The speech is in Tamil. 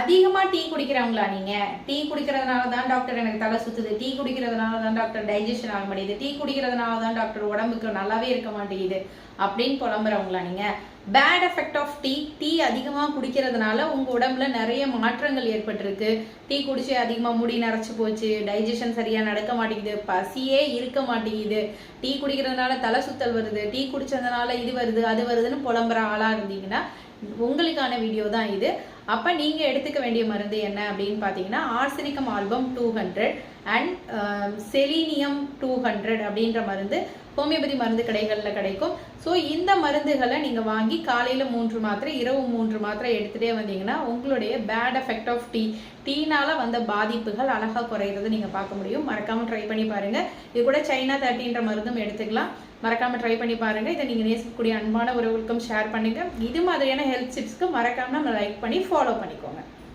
அதிகமாக டீ குடிக்கிறவங்களா நீங்கள்? டீ குடிக்கிறதுனால தான் டாக்டர் எனக்கு தலை சுற்றுது, டீ குடிக்கிறதுனால தான் டாக்டர் டைஜஷன் ஆக மாட்டேங்குது, டீ குடிக்கிறதுனால தான் டாக்டர் உடம்புக்கு நல்லாவே இருக்க மாட்டேங்குது அப்படின்னு புலம்புறவங்களா நீங்கள்? Bad effect of tea. Tea அதிகமாக குடிக்கிறதுனால உங்கள் உடம்புல நிறைய மாற்றங்கள் ஏற்பட்டிருக்கு. டீ குடிச்சு அதிகமாக முடி நரைச்சி போச்சு, டைஜஷன் சரியாக நடக்க மாட்டேங்குது, பசியே இருக்க மாட்டேங்குது, டீ குடிக்கிறதுனால தலை சுத்தல் வருது, டீ குடிச்சதுனால இது வருது அது வருதுன்னு புலம்புற ஆளாக இருந்தீங்கன்னா உங்களுக்கான வீடியோ தான் இது. அப்போ நீங்கள் எடுத்துக்க வேண்டிய மருந்து என்ன அப்படின்னு பார்த்தீங்கன்னா, ஆர்சனிகம் ஆல்பம் 200 அண்ட் செலீனியம் 200 அப்படின்ற மருந்து ஹோமியோபதி மருந்து கடைகளில் கிடைக்கும். ஸோ இந்த மருந்துகளை நீங்கள் வாங்கி காலையில் 3 மாத்திரை இரவு 3 மாத்திரை எடுத்துகிட்டே வந்தீங்கன்னா உங்களுடைய பேட் எஃபெக்ட் ஆஃப் டீனால் வந்த பாதிப்புகள் அழகாக குறையிறது நீங்கள் பார்க்க முடியும். மறக்காமல் ட்ரை பண்ணி பாருங்கள். இது கூட சைனா 30ன்ற மருந்தும் எடுத்துக்கலாம். மறக்காமல் ட்ரை பண்ணி பாருங்கள். இதை நீங்கள் நேசிக்கக்கூடிய அன்பான உறவுகளுக்கும் ஷேர் பண்ணுங்கள். இது மாதிரியான ஹெல்த் டிப்ஸ்க்கு மறக்காமல் நம்ம லைக் பண்ணி ஃபாலோ பண்ணிக்கோங்க.